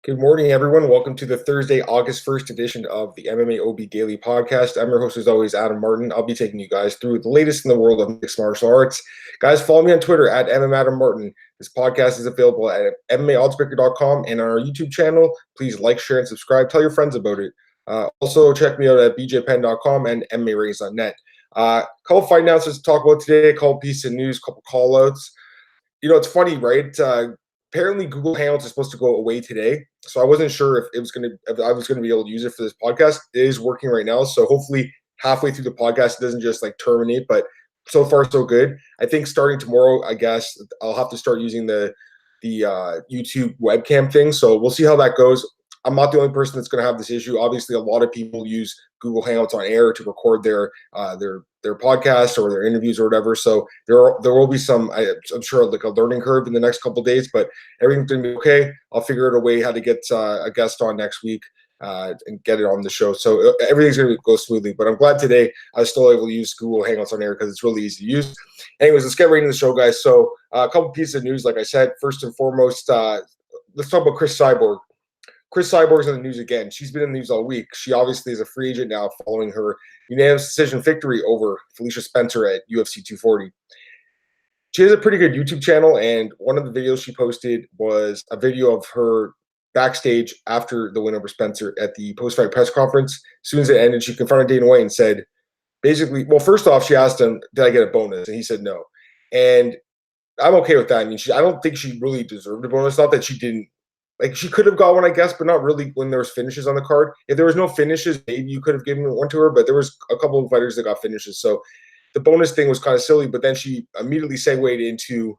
Good morning, everyone. Welcome to the Thursday, August 1st edition of the MMAOB Daily podcast. I'm your host, as always, Adam Martin. I'll be taking you guys through the latest in the world of mixed martial arts. Guys, follow me on Twitter at MMAdamMartin. This podcast is available at MMAOddsbreaker.com and on our YouTube channel. Please like, share, and subscribe. Tell your friends about it. Also, check me out at bjpen.com and MMARays.net. Couple fight announcements to talk about today, a couple pieces of news, couple call-outs. You know, it's funny, right? Apparently Google Hangouts is supposed to go away today, so I wasn't sure if I was gonna be able to use it for this podcast. It is working right now, so hopefully halfway through the podcast it doesn't just like terminate. But so far so good. I think starting tomorrow, I guess I'll have to start using the YouTube webcam thing. So we'll see how that goes. I'm not the only person that's going to have this issue. Obviously, a lot of people use Google Hangouts on air to record their podcasts or their interviews or whatever. So there will be some, I'm sure, like a learning curve in the next couple of days, but everything's going to be okay. I'll figure out a way how to get a guest on next week and get it on the show. So everything's going to go smoothly. But I'm glad today I was still able to use Google Hangouts on air because it's really easy to use. Anyways, let's get right into the show, guys. So a couple pieces of news, like I said. First and foremost, let's talk about Cris Cyborg. Cris Cyborg's in the news again. She's been in the news all week. She obviously is a free agent now following her unanimous decision victory over Felicia Spencer at UFC 240. She has a pretty good YouTube channel, and one of the videos she posted was a video of her backstage after the win over Spencer at the post-fight press conference. As soon as it ended, she confronted Dana White and said, basically, well, first off, she asked him, did I get a bonus? And he said no. And I'm okay with that. I mean, I don't think she really deserved a bonus. Not that she didn't. Like, she could have got one, I guess, but not really when there was finishes on the card. If there was no finishes, maybe you could have given one to her, but there was a couple of fighters that got finishes. So the bonus thing was kind of silly, but then she immediately segued into,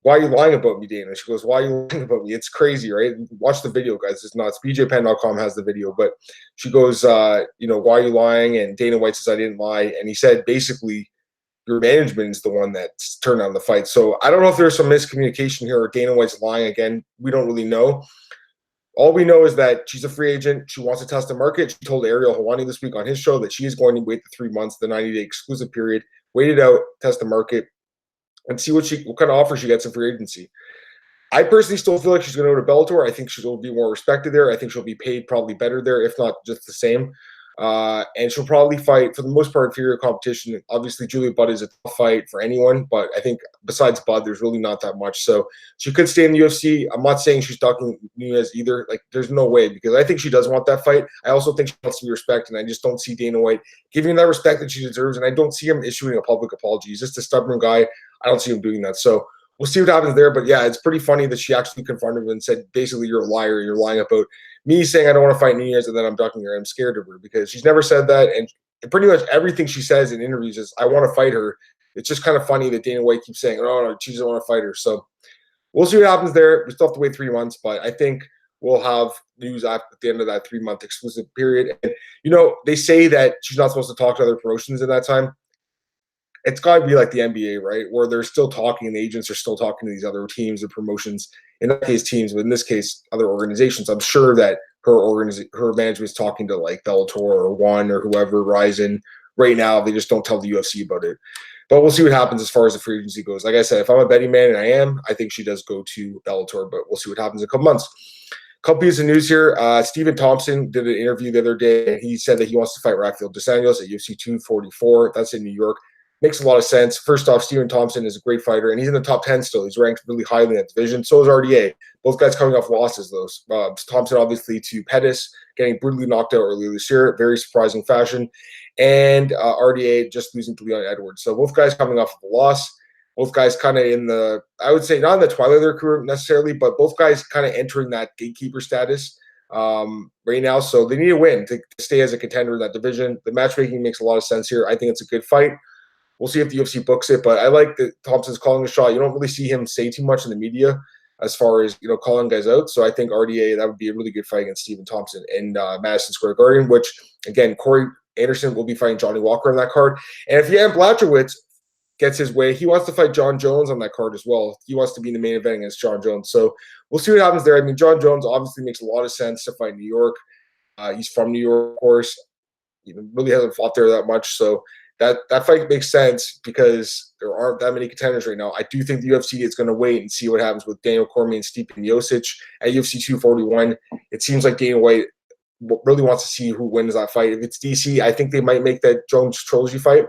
why are you lying about me, Dana? She goes, why are you lying about me? It's crazy, right? Watch the video, guys. It's nuts. BJPen.com has the video, but she goes, why are you lying? And Dana White says, I didn't lie. And he said, basically, your management is the one that's turned on the fight. So I don't know if there's some miscommunication here or Dana White's lying again. We don't really know. All we know is that she's a free agent. She wants to test the market. She told Ariel Helwani this week on his show that she is going to wait the 3 months, the 90-day exclusive period, wait it out, test the market, and see what kind of offer she gets in free agency. I personally still feel like she's going to go to Bellator. I think she'll be more respected there. I think she'll be paid probably better there, if not just the same. And she'll probably fight, for the most part, inferior competition. Obviously, Julia Budd is a tough fight for anyone, but I think besides Budd, there's really not that much. So she could stay in the UFC. I'm not saying she's talking Nunez either. Like, there's no way, because I think she does want that fight. I also think she wants to be respected, and I just don't see Dana White giving that respect that she deserves, and I don't see him issuing a public apology. He's just a stubborn guy. I don't see him doing that. So we'll see what happens there. But yeah, it's pretty funny that she actually confronted him and said, basically, you're a liar. You're lying about me saying I don't want to fight Nunez, and then I'm ducking her. I'm scared of her, because she's never said that. And pretty much everything she says in interviews is, I want to fight her. It's just kind of funny that Dana White keeps saying, oh, no, she doesn't want to fight her. So we'll see what happens there. We still have to wait 3 months, but I think we'll have news at the end of that 3-month exclusive period. And, they say that she's not supposed to talk to other promotions at that time. It's got to be like the NBA, right, where they're still talking, and the agents are still talking to these other teams and promotions. In that case, teams, but in this case, other organizations. I'm sure that her management is talking to like Bellator or One or whoever, Ryzen. Right now, they just don't tell the UFC about it. But we'll see what happens as far as the free agency goes. Like I said, if I'm a betting man, and I think she does go to Bellator, but we'll see what happens in a couple months. Couple pieces of news here. Stephen Thompson did an interview the other day, and he said that he wants to fight Rafael dos Anjos at UFC 244. That's in New York. Makes a lot of sense. First off, Stephen Thompson is a great fighter, and he's in the top 10 still. He's ranked really highly in that division. So is RDA. Both guys coming off losses, though. Thompson, obviously, to Pettis, getting brutally knocked out earlier this year. Very surprising fashion. And RDA just losing to Leon Edwards. So both guys coming off of a loss. Both guys kind of in the, I would say, not in the twilight of their career necessarily, but both guys kind of entering that gatekeeper status right now. So they need a win to stay as a contender in that division. The matchmaking makes a lot of sense here. I think it's a good fight. We'll see if the UFC books it, but I like that Thompson's calling a shot. You don't really see him say too much in the media as far as, calling guys out. So I think RDA, that would be a really good fight against Stephen Thompson in Madison Square Garden, which, again, Corey Anderson will be fighting Johnny Walker on that card. And if Blachowicz gets his way, he wants to fight Jon Jones on that card as well. He wants to be in the main event against Jon Jones. So we'll see what happens there. I mean, Jon Jones obviously makes a lot of sense to fight New York. He's from New York, of course. He really hasn't fought there that much, so that fight makes sense because there aren't that many contenders right now. I do think the UFC is going to wait and see what happens with Daniel Cormier and Stipe Miocic at UFC 241. It seems like Dana White really wants to see who wins that fight. If it's DC, I think they might make that Jones trilogy fight.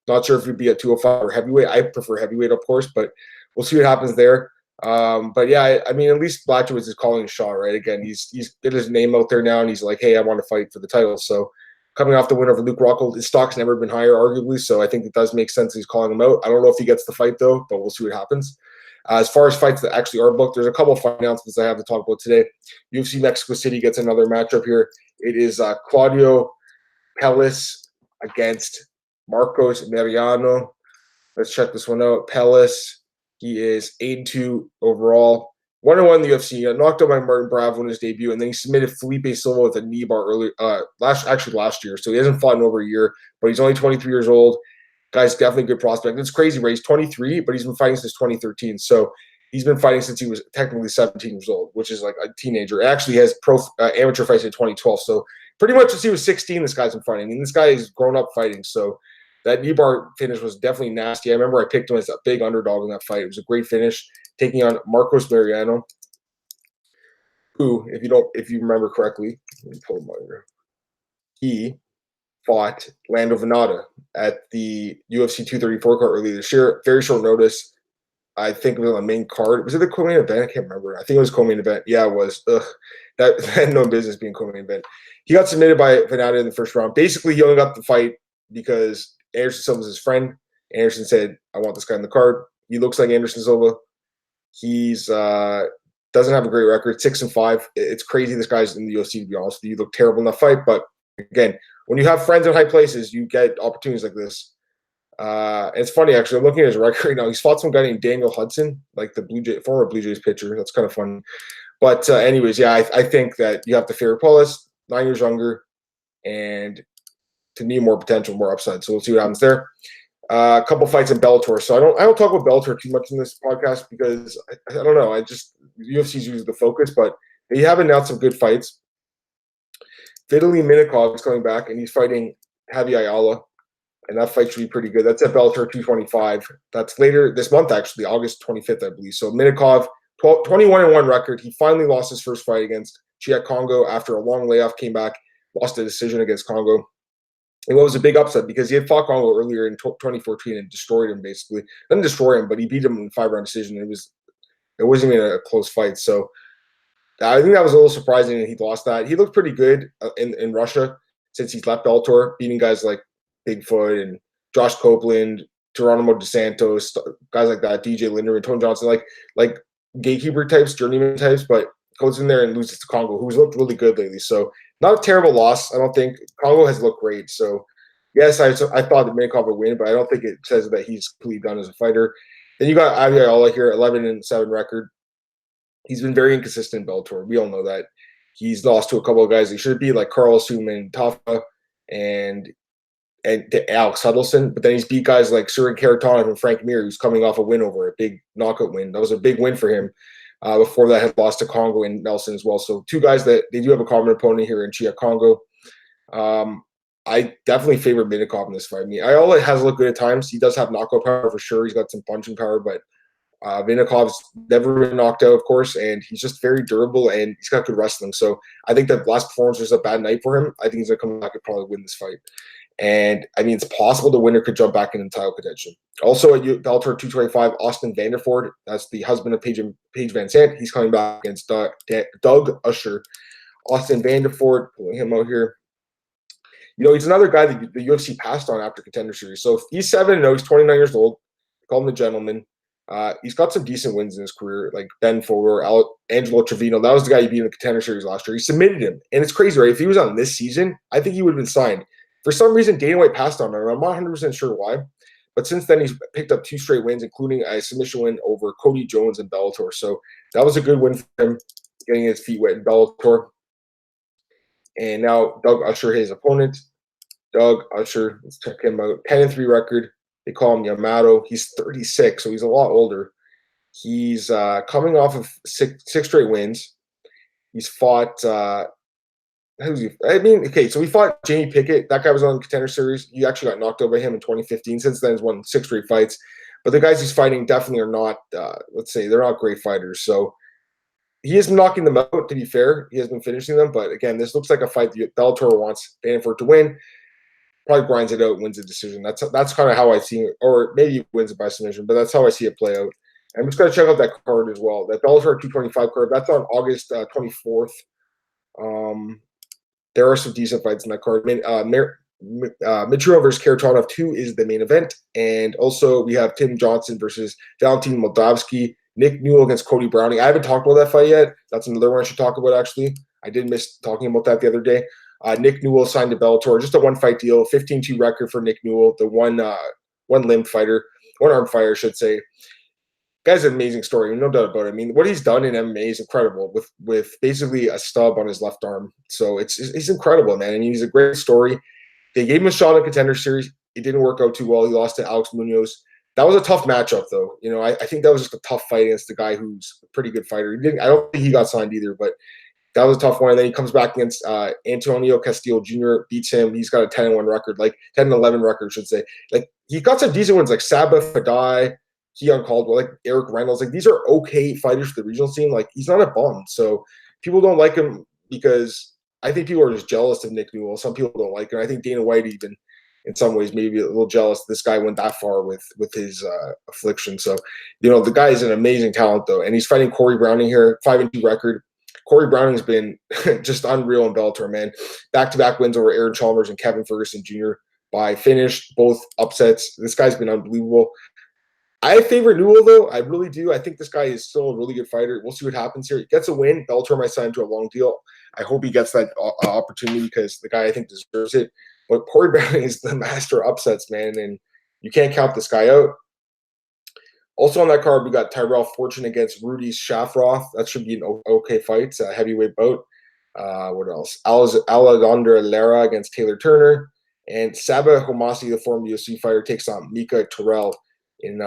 Not sure if it'd be at 205 or heavyweight. I prefer heavyweight, of course, but we'll see what happens there. But yeah, I mean, at least Blachowicz is calling a shot, right? Again, he's get his name out there now, and he's like, hey, I want to fight for the title. So coming off the win over Luke Rockhold, his stock's never been higher, arguably. So I think it does make sense he's calling him out. I don't know if he gets the fight, though, but we'll see what happens. As far as fights that actually are booked, there's a couple of fight announcements I have to talk about today. UFC Mexico City gets another matchup here. It is Claudio Puelles against Marcos Mariano. Let's check this one out. Puelles, he is 8-2 overall. 1-1 in the UFC. He got knocked out by Martin Bravo in his debut, and then he submitted Felipe Silva with a knee bar last year. So he hasn't fought in over a year, but he's only 23 years old. Guy's definitely a good prospect. It's crazy, right? He's 23, but he's been fighting since 2013. So he's been fighting since he was technically 17 years old, which is like a teenager. Actually, he has amateur fights in 2012. So pretty much since he was 16, this guy's been fighting. I mean, this guy has grown up fighting. So that knee bar finish was definitely nasty. I remember I picked him as a big underdog in that fight. It was a great finish, taking on Marcos Mariano, who, if you remember correctly, let me pull him out here. He fought Lando Venata at the UFC 234 card earlier this year. Very short notice. I think it was on the main card. Was it the co-main event? I can't remember. I think it was co-main event. Yeah, it was. That had no business being co-main event. He got submitted by Venata in the first round. Basically, he only got the fight because Anderson Silva was his friend. Anderson said, I want this guy in the card. He looks like Anderson Silva. He's doesn't have a great record, 6-5. It's crazy this guy's in the UFC, to be honest with you. He looked terrible in that fight. But again, when you have friends in high places, you get opportunities like this. It's funny, actually. I'm looking at his record right now. He's fought some guy named Daniel Hudson, like the former Blue Jays pitcher. That's kind of fun. But anyways, yeah, I think that you have to favor Puelles, 9 years younger, and to me, more potential, more upside. So we'll see what happens there. A couple fights in Bellator. So I don't talk about Bellator too much in this podcast because I don't know. UFC is usually the focus, but they have announced some good fights. Vitaly Minakov is coming back, and he's fighting Javy Ayala, and that fight should be pretty good. That's at Bellator 225. That's later this month, actually, August 25th, I believe. So Minakov, 21-1 record. He finally lost his first fight against Chiat Congo after a long layoff, came back, lost a decision against Congo. And what was a big upset because he had fought Congo earlier in 2014 and destroyed him, basically. Didn't destroy him, but he beat him in a 5-round decision. It wasn't even a close fight. So I think that was a little surprising that he lost that. He looked pretty good in Russia since he's left Bellator, beating guys like Bigfoot and Josh Copeland, Geronimo DeSantos, guys like that, DJ Linderman, Tony Johnson, like gatekeeper types, journeyman types, but goes in there and loses to Congo, who's looked really good lately. So not a terrible loss. I don't think Congo has looked great. So yes, I thought that Minakov would win, but I don't think it says that he's completely done as a fighter. Then you got Ayala here, 11-7 record. He's been very inconsistent in Bellator. We all know that. He's lost to a couple of guys he should be, like Carl Suman Tafa and Alex Huddleston. But then he's beat guys like Surin Karatanov and Frank Mir, who's coming off a win over a big knockout win. That was a big win for him. Before that, had lost to Congo and Nelson as well. So two guys that they do have a common opponent here in Chiat Congo. I definitely favor Minakov in this fight. I mean, Ayala has looked good at times. He does have knockout power for sure. He's got some punching power, but Minakov's never been knocked out, of course, and he's just very durable and he's got good wrestling. So I think that last performance was a bad night for him. I think he's going to come back and probably win this fight. And I mean, it's possible the winner could jump back into title contention. Also at Bellator 225, Austin Vandeford, that's the husband of Paige Van Sant. He's coming back against Doug Usher. Austin Vandeford, pulling him out here. You know, he's another guy that the UFC passed on after Contender Series. So he's 7-0. He's 29 years old. Call him the gentleman. He's got some decent wins in his career, like Ben Four, Angelo Trevino. That was the guy he beat in the Contender Series last year. He submitted him. And it's crazy, right? If he was on this season, I think he would have been signed. For some reason, Dana White passed on him. I'm not 100% sure why. But since then, he's picked up 2 straight wins, including a submission win over Cody Jones in Bellator. So that was a good win for him, getting his feet wet in Bellator. And now Doug Usher, his opponent. Doug Usher, let's check him out. 10-3 record. They call him Yamato. He's 36, so he's a lot older. He's coming off of six straight wins. He's fought who's he? I mean, okay, so we fought Jamie Pickett. That guy was on the Contender Series. He actually got knocked out by him in 2015. Since then, he's won 6 straight fights. But the guys he's fighting definitely are not, let's say, they're not great fighters. So he has been knocking them out, to be fair. He has been finishing them. But again, this looks like a fight that Bellator wants Vandeford to win. Probably grinds it out, wins a decision. That's kind of how I see it. Or maybe he wins it by submission, but that's how I see it play out. I'm just going to check out that card as well. That Bellator 225 card, that's on August 24th. There are some decent fights in that card. Mitrione versus Karatanov 2 is the main event. And also we have Tim Johnson versus Valentin Moldavsky. Nick Newell against Cody Browning. I haven't talked about that fight yet. That's another one I should talk about, actually. I did miss talking about that the other day. Nick Newell signed to Bellator. Just a one-fight deal. 15-2 record for Nick Newell, the one-limbed fighter. One-arm fighter, I should say. Guy's an amazing story, no doubt about it. I mean, what he's done in MMA is incredible with basically a stub on his left arm. So he's incredible, man. I mean, he's a great story. They gave him a shot in Contender Series. It didn't work out too well. He lost to Alex Munoz. That was a tough matchup, though. You know, I think that was just a tough fight against the guy who's a pretty good fighter. I don't think he got signed either, but that was a tough one. And then he comes back against Antonio Castillo Jr., beats him. He's got a 10-1 record, like 10-11 record, I should say. Like, he got some decent ones, like Sabah Fadai, Keon Caldwell, like Eric Reynolds. Like, these are okay fighters for the regional scene. Like, he's not a bum. So people don't like him because I think people are just jealous of Nick Newell. Some people don't like him. I think Dana White even, in some ways, maybe a little jealous this guy went that far with his affliction. So, you know, the guy is an amazing talent, though. And he's fighting Corey Browning here, 5-2 record. Corey Browning's been just unreal in Bellator, man. Back-to-back wins over Aaron Chalmers and Kevin Ferguson Jr. by finish, both upsets. This guy's been unbelievable. I favor Newell, though. I really do. I think this guy is still a really good fighter. We'll see what happens here. He gets a win. Bellator might sign to a long deal. I hope he gets that opportunity because the guy, I think, deserves it. But Corey Browning is the master upsets, man, and you can't count this guy out. Also on that card, we got Tyrell Fortune against Rudy Shafroth. That should be an okay fight. It's a heavyweight bout. What else? Alexandra Lara against Taylor Turner. And Sabah Homasi, the former UFC fighter, takes on Mika Terrell in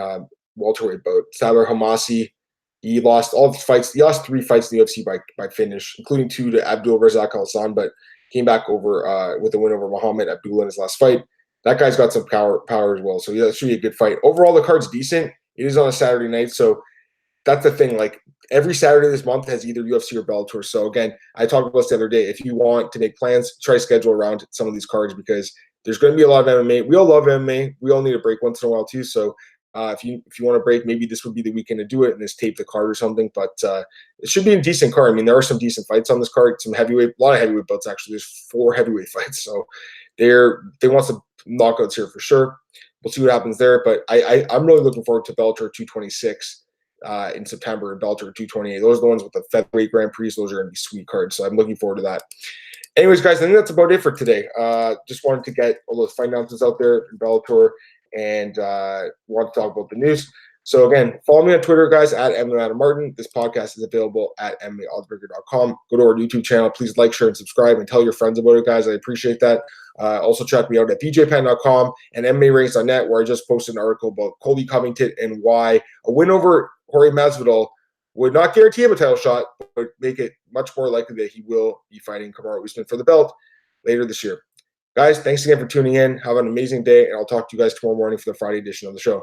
welterweight bout. Sabah Homasi, he lost all his fights. He lost 3 fights in the UFC by finish, including 2 to Abdul Razak Al-San, but came back over with a win over Muhammad Abdullah in his last fight. That guy's got some power as well. So yeah, that should be a good fight. Overall, the card's decent. It is on a Saturday night, so that's the thing. Like, every Saturday this month has either UFC or Bellator. So again, I talked about this the other day. If you want to make plans, try to schedule around some of these cards because there's going to be a lot of MMA. We all love MMA. We all need a break once in a while too. So if you want to break, maybe this would be the weekend to do it and just tape the card or something. But it should be a decent card. I mean, there are some decent fights on this card. Some heavyweight, a lot of heavyweight bouts actually. There's 4 heavyweight fights, so they want some knockouts here for sure. We'll see what happens there. But I'm really looking forward to Bellator 226 in September and Bellator 228. Those are the ones with the featherweight Grand Prix. Those are going to be sweet cards. So I'm looking forward to that. Anyways, guys, I think that's about it for today. Just wanted to get all those fight announcements out there in Bellator and want to talk about the news. So again, follow me on Twitter, guys, at MMAOB. This podcast is available at MMAOddsbreaker.com. Go to our YouTube channel. Please like, share, and subscribe, and tell your friends about it, guys. I appreciate that. Also check me out at bjpen.com and MMARanks.net, where I just posted an article about Colby Covington and why a win over Jorge Masvidal would not guarantee him a title shot, but make it much more likely that he will be fighting Kamaru Usman for the belt later this year. Guys, thanks again for tuning in. Have an amazing day, and I'll talk to you guys tomorrow morning for the Friday edition of the show.